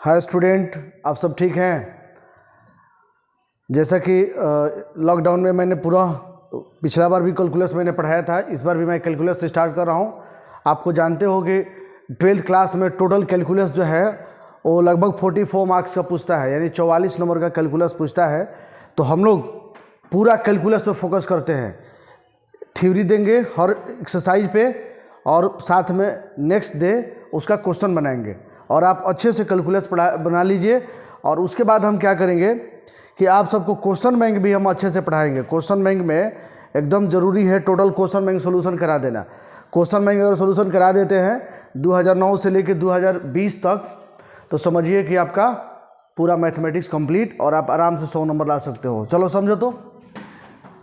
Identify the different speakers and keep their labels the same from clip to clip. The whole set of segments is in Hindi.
Speaker 1: हाय स्टूडेंट, आप सब ठीक हैं। जैसा कि लॉकडाउन में मैंने पूरा पिछला बार भी कैलकुलस मैंने पढ़ाया था, इस बार भी मैं कैलकुलस से स्टार्ट कर रहा हूं। आपको जानते हो कि 12th क्लास में टोटल कैलकुलस जो है वो लगभग 44 मार्क्स का पूछता है, यानी 44 नंबर का कैलकुलस पूछता है। तो हम लोग पूरा कैलकुलस पे फोकस करते हैं। थ्योरी देंगे हर एक्सरसाइज पे और साथ में नेक्स्ट डे उसका क्वेश्चन बनाएंगे और आप अच्छे से कैलकुलस बना लीजिए। और उसके बाद हम क्या करेंगे कि आप सबको क्वेश्चन बैंक भी हम अच्छे से पढ़ाएंगे। क्वेश्चन बैंक में एकदम ज़रूरी है टोटल क्वेश्चन बैंक सोल्यूशन करा देना। क्वेश्चन बैंक अगर सोल्यूशन करा देते हैं 2009 से लेकर 2020 तक, तो समझिए कि आपका पूरा मैथमेटिक्स कंप्लीट और आप आराम से 100 नंबर ला सकते हो। चलो समझो, तो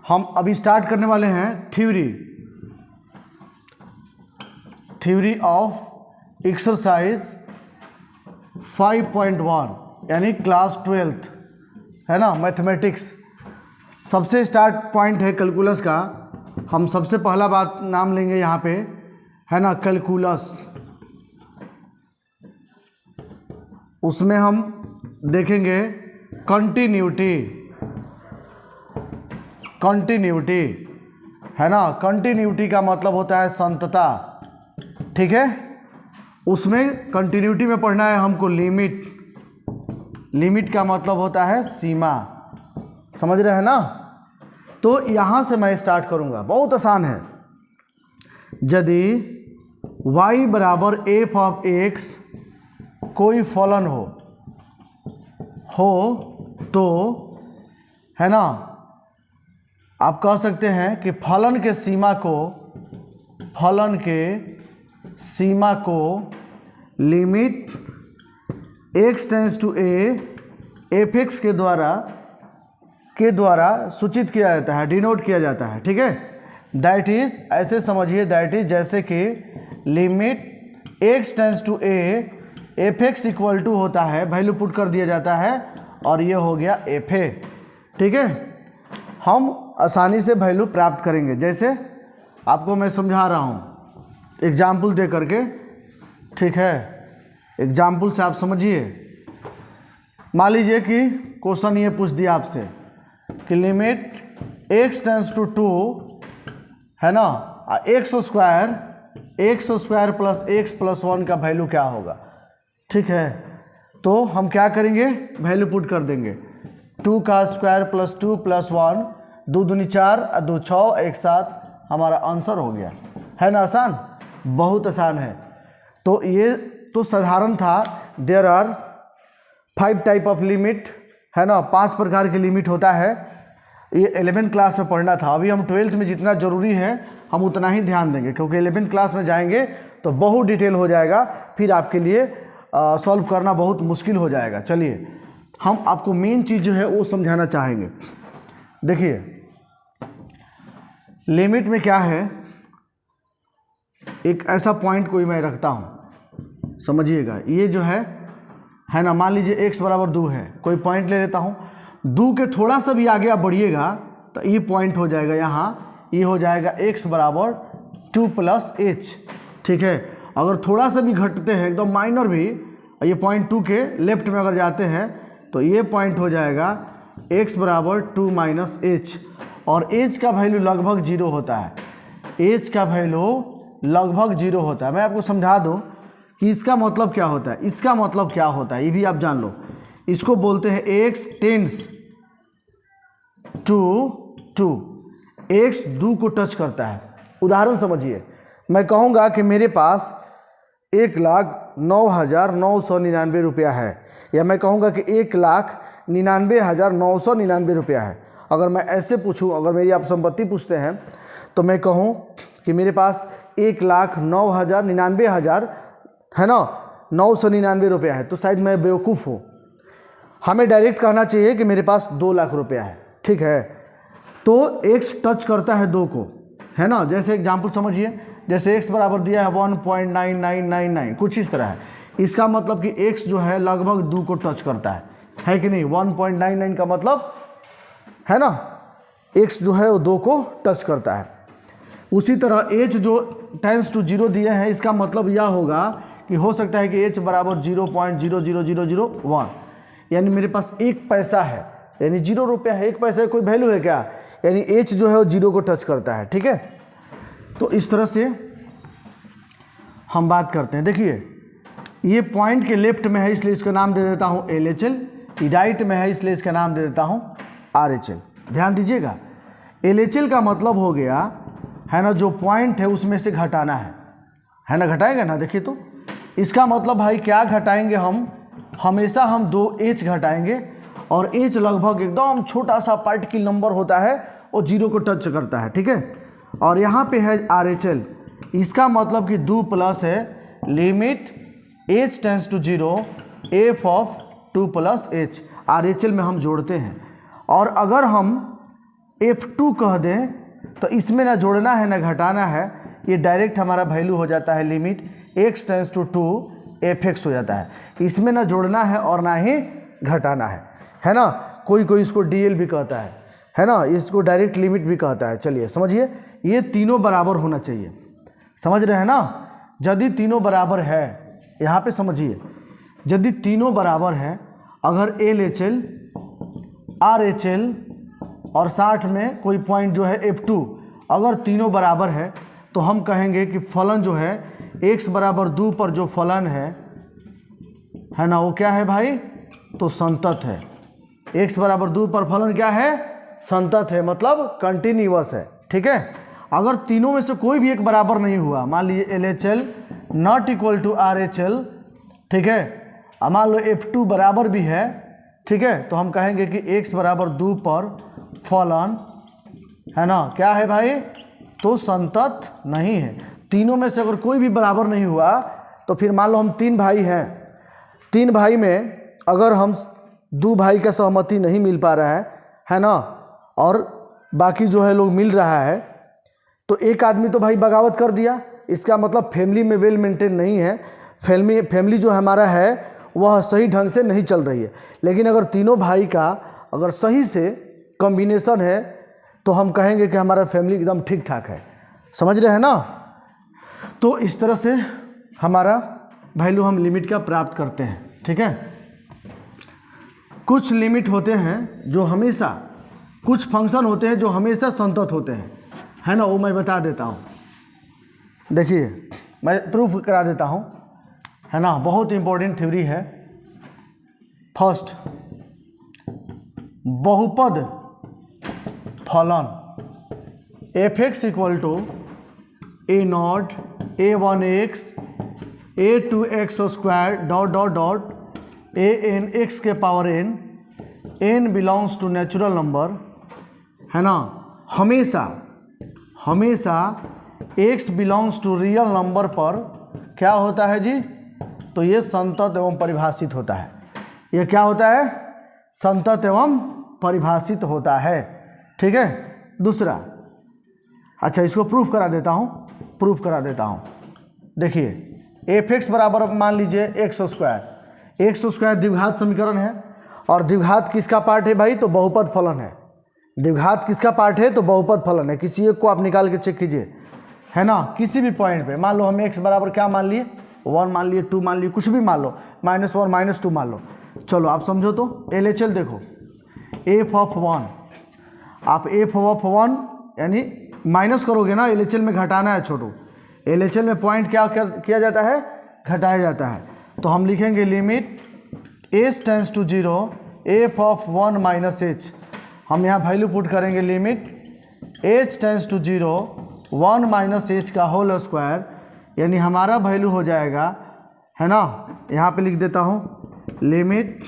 Speaker 1: हम अभी स्टार्ट करने वाले हैं थ्योरी ऑफ एक्सरसाइज 5.1 यानी क्लास 12th है ना, मैथमेटिक्स। सबसे स्टार्ट पॉइंट है कैलकुलस का। हम सबसे पहला बात नाम लेंगे यहाँ पे, है ना, कैलकुलस। उसमें हम देखेंगे कंटिन्यूटी है ना। कंटिन्यूटी का मतलब होता है संतता, ठीक है। उसमें कंटिन्यूटी में पढ़ना है हमको लिमिट का मतलब होता है सीमा, समझ रहे हैं ना। तो यहाँ से मैं स्टार्ट करूँगा, बहुत आसान है। यदि y बराबर एफ ऑफ एक्स कोई फलन हो तो, है ना, आप कह सकते हैं कि फलन के सीमा को limit x tends to a f x के द्वारा सूचित किया जाता है, डिनोट किया जाता है, ठीक है। दैट इज, ऐसे समझिए, दैट इज जैसे कि limit x tends to a f x equal to होता है, वैल्यू पुट कर दिया जाता है और ये हो गया एफ ए, ठीक है। हम आसानी से वैल्यू प्राप्त करेंगे, जैसे आपको मैं समझा रहा हूँ एग्जाम्पल दे करके, ठीक है। एग्जाम्पल से आप समझिए। मान लीजिए कि क्वेश्चन ये पूछ दिया आपसे कि लिमिट x टेंस टू 2, है ना, x square plus x plus 1 का वैल्यू क्या होगा, ठीक है। तो हम क्या करेंगे, वैल्यू पुट कर देंगे। 2 का स्क्वायर प्लस 2 प्लस 1, 2 दूनी 4 और 2 6, एक साथ हमारा आंसर हो गया, है ना। आसान, बहुत आसान है। तो ये तो साधारण था। There are 5 type of limit, है ना, 5 प्रकार की लिमिट होता है। ये 11th क्लास में पढ़ना था। अभी हम 12th में जितना ज़रूरी है हम उतना ही ध्यान देंगे, क्योंकि 11th क्लास में जाएंगे तो बहुत डिटेल हो जाएगा, फिर आपके लिए सॉल्व करना बहुत मुश्किल हो जाएगा। चलिए, हम आपको मेन चीज़ जो है वो समझाना चाहेंगे। देखिए, लिमिट में क्या है, एक ऐसा पॉइंट कोई मैं रखता हूँ, समझिएगा। ये जो है ना, मान लीजिए x बराबर 2 है, कोई पॉइंट ले लेता हूँ। 2 के थोड़ा सा भी आगे आप बढ़िएगा तो ये पॉइंट हो जाएगा यहाँ, ये हो जाएगा x बराबर 2 प्लस h, ठीक है। अगर थोड़ा सा भी घटते हैं, एकदम माइनर भी, ये पॉइंट 2 के लेफ्ट में अगर जाते हैं तो ये पॉइंट हो जाएगा x बराबर 2 माइनस h, और h का वैल्यू लगभग 0 होता है। h का वैल्यू लगभग 0 होता है। मैं आपको समझा दूं कि इसका मतलब क्या होता है। इसका मतलब क्या होता है ये भी आप जान लो। इसको बोलते हैं x टेंड्स टू 2, x 2 को टच करता है। उदाहरण समझिए, मैं कहूँगा कि मेरे पास 1,09,999 रुपया है, या मैं कहूँगा कि 1,99,999 रुपया है। अगर मैं ऐसे पूछूं, अगर मेरी आप संपत्ति पूछते हैं तो मैं कहूँ कि मेरे पास 1,09,99,000 है ना, 999 रुपया है, तो शायद मैं बेवकूफ़ हूँ। हमें डायरेक्ट कहना चाहिए कि मेरे पास 2 लाख रुपया है, ठीक है। तो x टच करता है 2 को, है ना। जैसे एग्जाम्पल समझिए, जैसे x बराबर दिया है 1.9999, कुछ इस तरह है। इसका मतलब कि x जो है लगभग 2 को टच करता है कि नहीं। 1.99 का मतलब, है ना, x जो है वो 2 को टच करता है। उसी तरह h जो टेंस टू 0 दिए हैं, इसका मतलब यह होगा कि कि हो सकता है कि h बराबर 0.00001, यानी मेरे पास 1 पैसा है, यानी 0 रुपया है, 1 पैसा कोई वैल्यू है क्या, यानी h जो है वो 0 को टच करता है। ठीक है, तो इस तरह से हम बात करते हैं। देखिए ये पॉइंट के लेफ्ट में है इसलिए इसका नाम दे देता हूँ LHL, राइट में है इसलिए इसका नाम दे देता हूँ RHL। ध्यान दीजिएगा, LHL का मतलब हो गया है ना, जो पॉइंट है उसमें से घटाना है ना, घटाएगा ना। देखिए तो इसका मतलब भाई क्या घटाएंगे हम, हमेशा हम 2h घटाएंगे, और h लगभग एकदम छोटा सा पार्टिकल नंबर होता है, वो 0 को टच करता है। ठीक है, और यहाँ पे है RHL, इसका मतलब कि 2 प्लस है limit h tends to 0 f of 2 plus h, RHL में हम जोड़ते हैं। और अगर हम f2 कह दें तो इसमें ना जोड़ना है ना घटाना है, ये डायरेक्ट हमारा वैल्यू हो जाता है limit x tends to 2 fx हो जाता है। इसमें ना जोड़ना है और ना ही घटाना है ना। कोई कोई इसको DL भी कहता है ना, इसको डायरेक्ट लिमिट भी कहता है। चलिए समझिए, ये तीनों बराबर होना चाहिए, समझ रहे हैं ना। यदि तीनों बराबर है, यहाँ पे समझिए, यदि तीनों बराबर है, अगर LHL RHL और 60 में कोई पॉइंट जो है F2, अगर तीनों बराबर है तो हम कहेंगे कि फलन जो है x बराबर 2 पर जो फलन है ना, वो क्या है भाई, तो संतत है। x बराबर 2 पर फलन क्या है, संतत है, मतलब कंटिन्यूअस है। ठीक है, अगर तीनों में से कोई भी एक बराबर नहीं हुआ, मान लीजिए LHL not equal to RHL, ठीक है, मान लो F2 बराबर भी है, ठीक है, तो हम कहेंगे कि x बराबर 2 पर फलन है ना, क्या है भाई, तो संतत नहीं है। तीनों में से अगर कोई भी बराबर नहीं हुआ तो फिर मान लो हम 3 भाई हैं, 3 भाई में अगर हम 2 भाई का सहमति नहीं मिल पा रहा है ना, और बाकी जो है लोग मिल रहा है, तो एक आदमी तो भाई बगावत कर दिया, इसका मतलब फैमिली में वेल मेंटेन नहीं है, फैमिली जो हमारा है वह सही ढंग से नहीं चल रही है। लेकिन अगर तीनों भाई का अगर सही से कॉम्बिनेशन है तो हम कहेंगे कि हमारा फैमिली एकदम ठीक ठाक है। समझ रहे हैं ना। तो इस तरह से हमारा वैल्यू हम लिमिट का प्राप्त करते हैं। ठीक है, कुछ लिमिट होते हैं जो हमेशा, कुछ फंक्शन होते हैं जो हमेशा संतत होते हैं, है ना, वो मैं बता देता हूँ। देखिए मैं प्रूफ करा देता हूँ, है ना, बहुत इंपॉर्टेंट थ्योरी है। फर्स्ट, बहुपद फलन fx equal to a0 a1x a2x square dot dot dot an x के power n belongs to natural number, है ना, हमेशा x belongs to real number पर क्या होता है जी, तो ये संतत एवं परिभाषित होता है। ये क्या होता है, संतत एवं परिभाषित होता है। ठीक है, दूसरा, अच्छा इसको प्रूफ करा देता हूँ। देखिए fx बराबर मान लीजिए x स्क्वायर द्विघात समीकरण है, और द्विघात किसका पार्ट है भाई, तो बहुपद फलन है। द्विघात किसका पार्ट है, तो बहुपद फलन है। किसी एक को आप निकाल के चेक कीजिए, है ना, किसी भी पॉइंट पे मान लो हम x बराबर क्या मान लिए, 1 मान लिए, 2 मान लिए, कुछ भी मान लो, -1 -2 मान लो। चलो आप समझो तो LHL देखो, f ऑफ 1, आप f ऑफ 1 यानी माइनस करोगे ना, LHL में घटाना है छोटू, LHL में पॉइंट क्या किया जाता है, घटाया जाता है। तो हम लिखेंगे limit h tends to 0 f of 1 minus h, हम यहाँ वैल्यू पुट करेंगे limit h tends to 0 1 minus h का होल स्क्वायर, यानी हमारा वैल्यू हो जाएगा, है ना, यहाँ पे लिख देता हूँ limit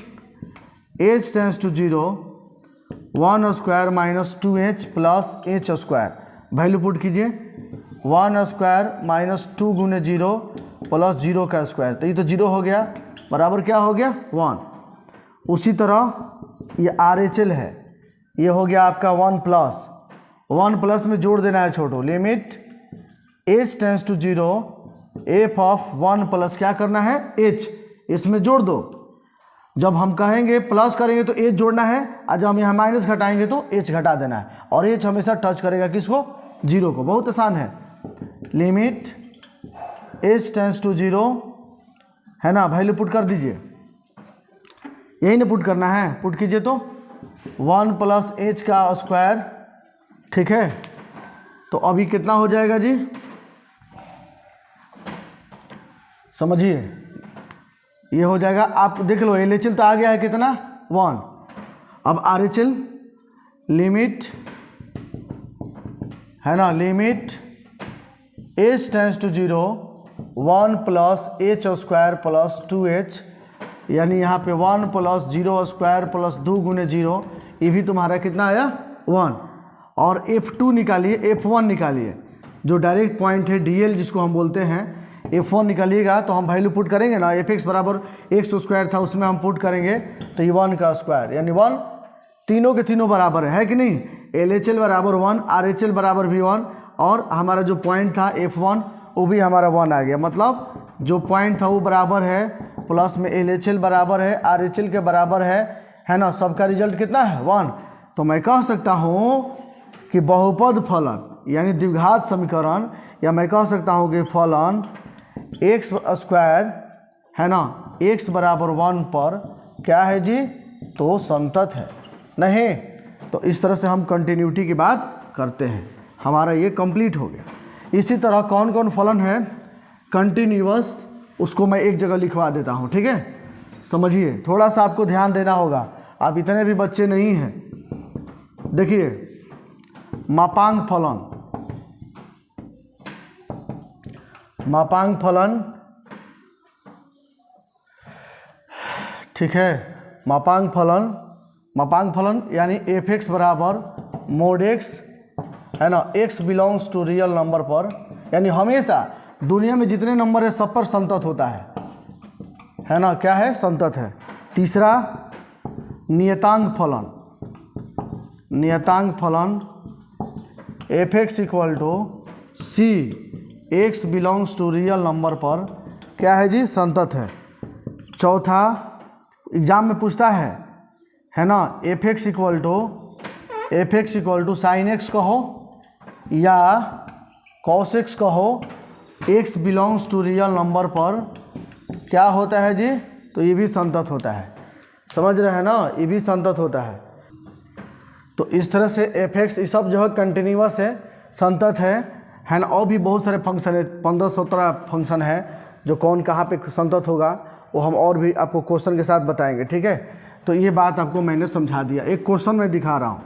Speaker 1: h tends to 0 1 square minus 2h plus h square, value put कीजिए 1 स्क्वायर माइनस 2 गुने 0 प्लस 0 का स्क्वायर, तो ये तो 0 हो गया, बराबर क्या हो गया 1। उसी तरह ये RHL है, ये हो गया आपका 1 प्लस में जोड़ देना है छोटो, limit h tends to 0 f of 1 plus क्या करना है h, इसमें जोड़ दो। जब हम कहेंगे प्लस करेंगे तो h जोड़ना है, और जब हम यहाँ माइनस घटाएंगे तो h घटा देना है, और h हमेशा टच करेगा किसको, 0 को। बहुत आसान है, लिमिट h टेंस टू 0 है ना, वैल्यू पुट कर दीजिए, यही ना पुट करना है, पुट कीजिए तो 1 प्लस एच का स्क्वायर, ठीक है। तो अभी कितना हो जाएगा जी, समझिए, ये हो जाएगा, आप देख लो LHL तो आ गया है कितना 1। अब RHL लिमिट है ना, limit h tends to 0 1 plus h square plus 2h, यानी यहाँ पे 1 प्लस 0 स्क्वायर प्लस 2 गुने 0, ये भी तुम्हारा कितना आया 1। और F2 निकालिए, F1 निकालिए, जो डायरेक्ट पॉइंट है DL जिसको हम बोलते हैं, F1 निकालिएगा तो हम वैल्यू पुट करेंगे ना, fx बराबर x स्क्वायर था उसमें हम पुट करेंगे तो ये 1 का स्क्वायर, यानी 1, तीनों के तीनों बराबर है कि नहीं। LHL बराबर 1, RHL बराबर भी 1, और हमारा जो पॉइंट था F1 वो भी हमारा 1 आ गया, मतलब जो पॉइंट था वो बराबर है, प्लस में LHL बराबर है, RHL के बराबर है ना, सबका रिजल्ट कितना है 1। तो मैं कह सकता हूँ कि बहुपद फलन यानी द्विघात समीकरण, या मैं कह सकता हूँ कि फलन x स्क्वायर है ना, x बराबर 1 पर क्या है जी, तो संतत है नहीं। तो इस तरह से हम कंटिन्यूटी की बात करते हैं, हमारा ये कंप्लीट हो गया। इसी तरह कौन कौन फलन है कंटिन्यूअस, उसको मैं एक जगह लिखवा देता हूँ, ठीक है। समझिए, थोड़ा सा आपको ध्यान देना होगा, आप इतने भी बच्चे नहीं हैं। देखिए मापांक फलन, मापांक फलन, ठीक है, मापांक फलन, मापांक फलन यानी fx बराबर मोड x है ना, x belongs to real number पर, यानी हमेशा दुनिया में जितने नंबर है सब पर संतत होता है ना, क्या है, संतत है। तीसरा नियतांक फलन, नियतांक फलन fx equal to c x belongs to real number पर क्या है जी, संतत है। चौथा एग्जाम में पूछता है ना, fx equal to sine x कहो या cos x कहो, x belongs to real number पर क्या होता है जी, तो ये भी संतत होता है, समझ रहे हैं ना, ये भी संतत होता है। तो इस तरह से fx ये सब जो है कंटिन्यूअस है, संतत है ना। और भी बहुत सारे फंक्शन है, 15-17 फंक्शन है जो कौन कहाँ पे संतत होगा वो हम और भी आपको क्वेश्चन के साथ बताएंगे, ठीक है। तो ये बात आपको मैंने समझा दिया, एक क्वेश्चन मैं दिखा रहा हूँ।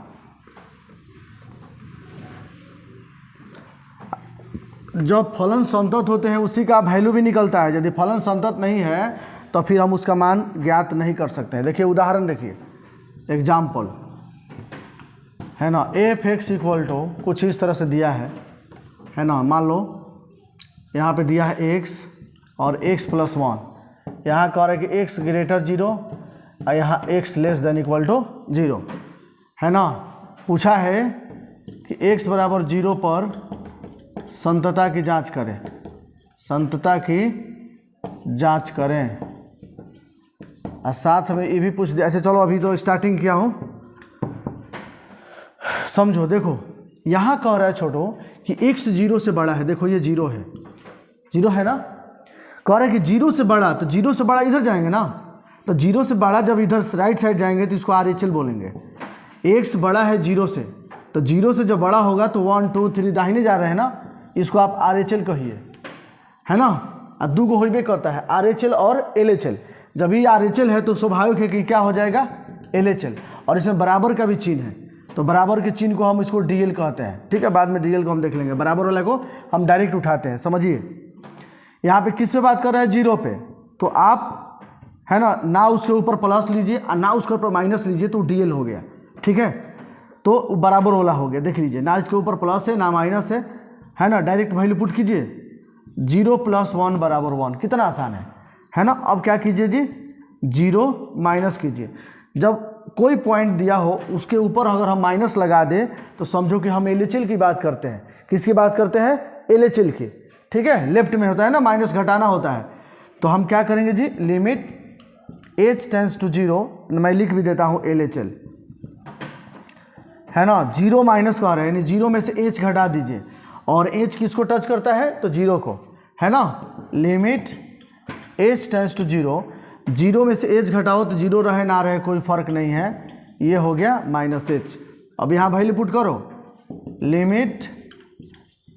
Speaker 1: जब फलन संतत होते हैं उसी का वैल्यू भी निकलता है, यदि फलन संतत नहीं है तो फिर हम उसका मान ज्ञात नहीं कर सकते हैं। देखिए उदाहरण देखिए, एग्जाम्पल है ना, fx इक्वल टू कुछ इस तरह से दिया है ना, मान लो यहाँ पे दिया है x और x प्लस 1, यहाँ कह रहा है कि x ग्रेटर 0 और यहाँ x less than equal to 0 है ना। पूछा है कि x बराबर 0 पर संतता की जांच करें, संतता की जांच करें, और साथ में ये भी पूछ दिया। अच्छा चलो अभी तो स्टार्टिंग किया हूँ, समझो। देखो यहाँ कह रहा है छोटो कि x 0 से बड़ा है, देखो ये 0 है, 0 है ना, कह रहा है कि 0 से बड़ा, तो 0 से बड़ा इधर जाएंगे ना, तो 0 से बड़ा जब इधर राइट साइड जाएंगे तो इसको RHL बोलेंगे। x बड़ा है 0 से, तो 0 से जब बड़ा होगा तो 1 2 3 दाहिने जा रहे हैं ना, इसको आप RHL कहिए, है ना। और दो को होइबे करता है RHL और LHL, जब ही RHL है तो स्वाभाविक है कि क्या हो जाएगा LHL, और इसमें बराबर का भी चिन्ह है, तो बराबर के चिन्ह को हम इसको DL कहते हैं, ठीक है। बाद में DL को हम देख लेंगे, बराबर वाला को हम डायरेक्ट उठाते हैं। समझिए यहाँ पे किस पे बात कर रहा है, 0 पे, तो आप है ना उसके ऊपर प्लस लीजिए और ना उसके ऊपर माइनस लीजिए तो DL हो गया, ठीक है। तो बराबर वाला हो गया, देख लीजिए, ना इसके ऊपर प्लस है ना माइनस है ना, डायरेक्ट वैल्यू पुट कीजिए, 0 + 1 बराबर 1, कितना आसान है ना। अब क्या कीजिए जी, 0 माइनस कीजिए, जब कोई पॉइंट दिया हो उसके ऊपर अगर हम माइनस लगा दें तो समझो कि हम LHL की बात करते हैं। किसकी बात करते हैं, LHL की, ठीक है। लेफ्ट में होता है ना, माइनस घटाना होता है, तो हम क्या करेंगे जी, लिमिट h टेंस टू 0, मैं लिख भी देता हूँ LHL है ना, 0 माइनस का रहा है, यानी 0 में से h घटा दीजिए, और h किसको टच करता है, तो 0 को, है ना। Limit h tends to zero, zero में से एच घटाओ तो जीरो रहे ना रहे कोई फ़र्क नहीं है, ये हो गया माइनस एच। अब यहाँ वैल्यू पुट करो, limit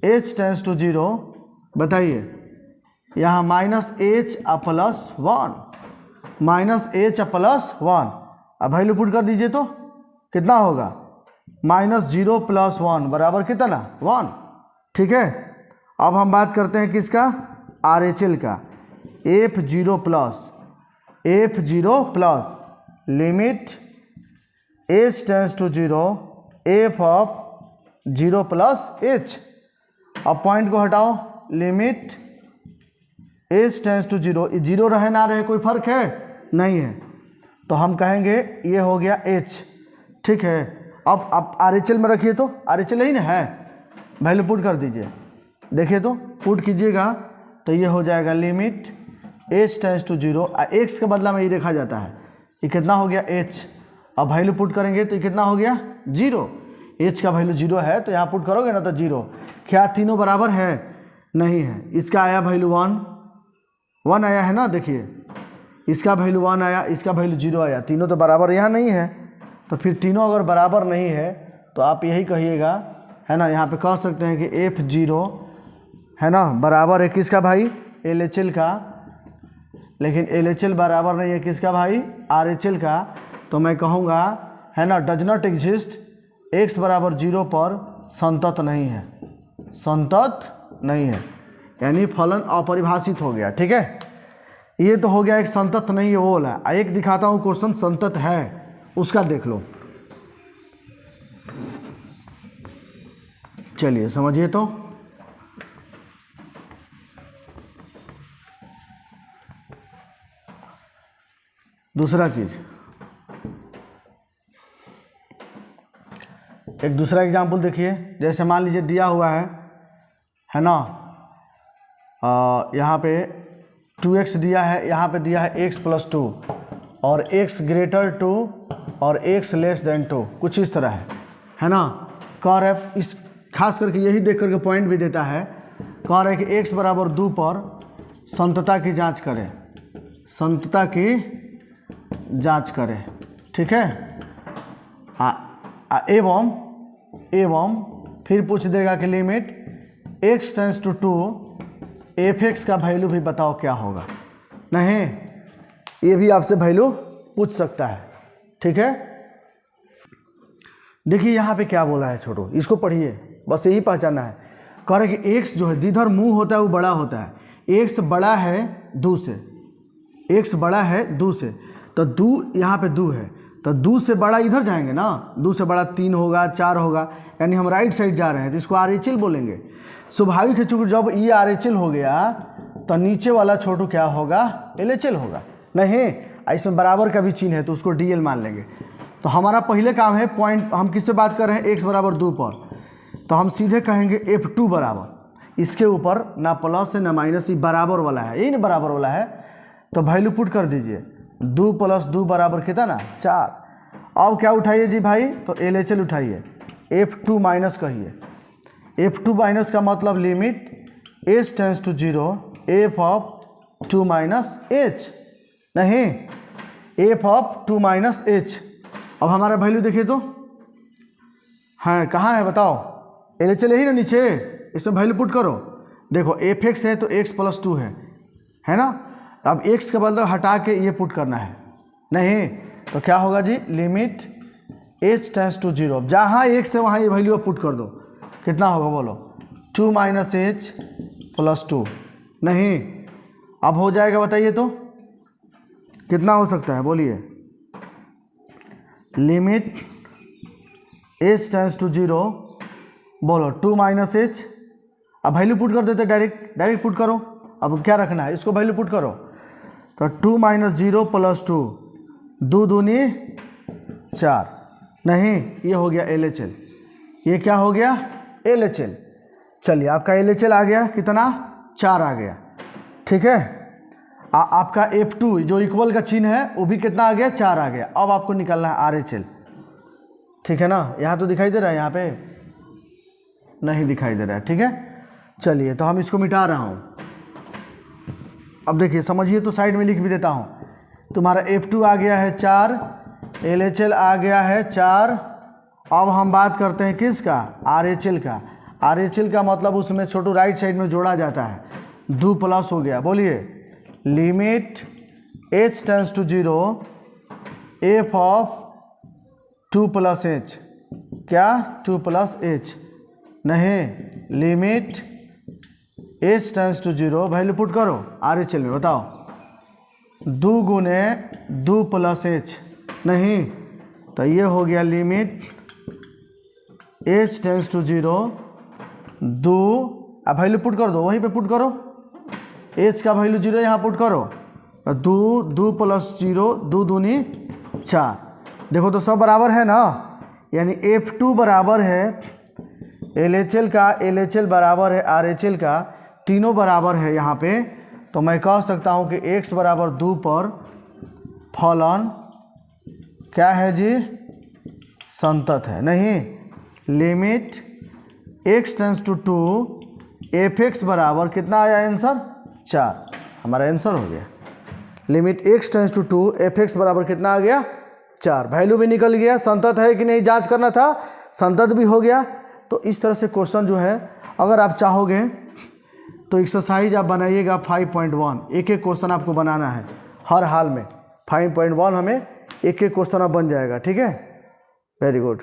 Speaker 1: h tends to zero, बताइए यहाँ minus h plus one, minus h plus one. अब वैल्यू पुट कर दीजिए तो कितना होगा, माइनस जीरो प्लस वन बराबर कितना, वन। ठीक है, अब हम बात करते हैं किसका, आर एच एल का, f zero plus limit h tends to zero f of zero plus h. अब पॉइंट को हटाओ, limit h tends to zero, zero रहे ना रहे कोई फर्क है नहीं है, तो हम कहेंगे ये हो गया एच। ठीक है, अब आप आर एच एल में रखिए तो आर एच एल ही ना है, वैल्यू पुट कर दीजिए, देखिए तो पुट कीजिएगा तो ये हो जाएगा limit h tends to zero, x के बदला में ये देखा जाता है, ये कितना हो गया एच। अब वैल्यू पुट करेंगे तो ये कितना हो गया जीरो, एच का वैल्यू जीरो है तो यहाँ पुट करोगे ना तो जीरो। क्या तीनों बराबर है, नहीं है, इसका आया वैल्यू वन आया है ना, देखिए इसका वैल्यू वन आया, इसका वैल्यू जीरो आया, तीनों तो बराबर यहाँ नहीं है, तो फिर तीनों अगर बराबर नहीं है तो आप यही कहिएगा, है ना, यहाँ पे कह सकते हैं कि एफ जीरो है ना बराबर है किसका भाई, एल एच एल का, लेकिन एल एच एल बराबर नहीं है किसका भाई, आर एच एल का। तो मैं कहूँगा है ना, डज नॉट एग्जिस्ट, एक्स बराबर जीरो पर संतत नहीं है, संतत नहीं है, यानी फलन अपरिभाषित हो गया। ठीक है, ये तो हो गया एक संतत नहीं है वो वाला। एक दिखाता हूँ क्वेश्चन संतत है, उसका देख लो, चलिए समझिए तो। दूसरा चीज, एक दूसरा एग्जाम्पल देखिए, जैसे मान लीजिए दिया हुआ है ना, यहाँ पे 2x दिया है, यहाँ पे दिया है x प्लस टू और x ग्रेटर टू और x लेस देन टू, कुछ इस तरह है ना। कह रहे इस खास करके यही देख करके पॉइंट भी देता है, कह रहे कि x बराबर 2 पर संतता की जांच करें, संतता की जांच करें। ठीक है, एवं फिर पूछ देगा कि limit x tends to two f x का वैल्यू भी बताओ क्या होगा। नहीं, ये भी आपसे वैल्यू पूछ सकता है। ठीक है, देखिए यहाँ पे क्या बोला है छोटो, इसको पढ़िए, बस यही पहचाना है। कह रहे कि एक्स जो है जिधर मुंह होता है वो बड़ा होता है, एक्स बड़ा है दो से, एक्स बड़ा है दो से, तो दो यहाँ पे दो है, तो दो से बड़ा इधर जाएंगे ना, दो से बड़ा 3 होगा 4 होगा, यानी हम राइट साइड जा रहे हैं तो इसको आर एच एल बोलेंगे। स्वाभाविक है, चूंकि जब ये आर एच एल हो गया तो नीचे वाला छोटू क्या होगा, एल एच एल होगा। नहीं, इसमें बराबर का भी चिन्ह है तो उसको डी एल मान लेंगे। तो हमारा पहले काम है पॉइंट, हम किससे बात कर रहे हैं, एक्स बराबर 2 पर, तो हम सीधे कहेंगे F2 बराबर, इसके ऊपर ना प्लस है ना माइनस, ये बराबर वाला है, यही ना बराबर वाला है, तो वैल्यू पुट कर दीजिए, 2 + 2 बराबर कितना ना 4। अब क्या उठाइए जी भाई, तो एल एच एल उठाइए, F2 माइनस कहिए, F2 माइनस का मतलब limit h tends to 0 f of 2 minus h, नहीं f ऑफ 2 माइनस h। अब हमारा वैल्यू देखिए तो, हाँ कहाँ है बताओ, एल एच एल यही ना नीचे, इसमें वैल्यू पुट करो, देखो एफ एक्स है तो x + 2 है ना। अब x का बदला हटा के ये पुट करना है, नहीं तो क्या होगा जी, लिमिट h टेंस टू 0, जहाँ x है वहाँ ये वैल्यू पुट कर दो, कितना होगा बोलो, 2 माइनस h प्लस 2। नहीं, अब हो जाएगा बताइए तो कितना हो सकता है, बोलिए, लिमिट h टेंस टू 0, बोलो 2 माइनस h, अब वैल्यू पुट कर देते, डायरेक्ट पुट करो, अब क्या रखना है, इसको वैल्यू पुट करो, तो 2 माइनस 0 प्लस 2, 2 दूनी 4, नहीं ये हो गया एल एच एल, ये क्या हो गया एल एच एल। चलिए आपका एल एच एल आ गया कितना, 4 आ गया। ठीक है, आपका F2 जो इक्वल का चिन्ह है वो भी कितना आ गया, 4 आ गया। अब आपको निकालना है आर एच एल, ठीक है ना, यहाँ तो दिखाई दे रहा है, यहाँ पे नहीं दिखाई दे रहा है। ठीक है, चलिए तो हम इसको मिटा रहा हूँ, अब देखिए समझिए, तो साइड में लिख भी देता हूँ। तुम्हारा F2 आ गया है 4, LHL आ गया है 4। अब हम बात करते हैं किसका, RHL का। RHL का मतलब उसमें छोटू राइट साइड में जोड़ा जाता है, 2 प्लस हो गया। बोलिए limit h tends to 0 f of 2 plus h, क्या 2 प्लस h नहीं, limit h tends to 0, value put करो RHL में, बताओ 2 गुने 2 प्लस h नहीं, तो ये हो गया लिमिट h टेंस टू 0 2, अब वैल्यू पुट कर दो, वहीं पे पुट करो, h का वैल्यू 0 यहाँ पुट करो, 2 प्लस 0 2 दूनी 4। देखो तो सब बराबर है ना, यानी F2 बराबर है LHL का, LHL बराबर है RHL का, तीनों बराबर है यहाँ पे। तो मैं कह सकता हूँ कि x बराबर 2 पर फलन क्या है जी, संतत है नहीं। Limit x tends to 2 fx बराबर कितना आया आंसर, 4, हमारा आंसर हो गया। Limit x tends to 2 fx बराबर कितना आ गया, 4। वैल्यू भी निकल गया, संतत है कि नहीं जांच करना था, संतत भी हो गया। तो इस तरह से क्वेश्चन जो है, अगर आप चाहोगे तो एक्सरसाइज आप बनाइएगा 5.1, एक एक क्वेश्चन आपको बनाना है हर हाल में। 5.1 हमें एक एक क्वेश्चन अब बन जाएगा, ठीक है, वेरी गुड।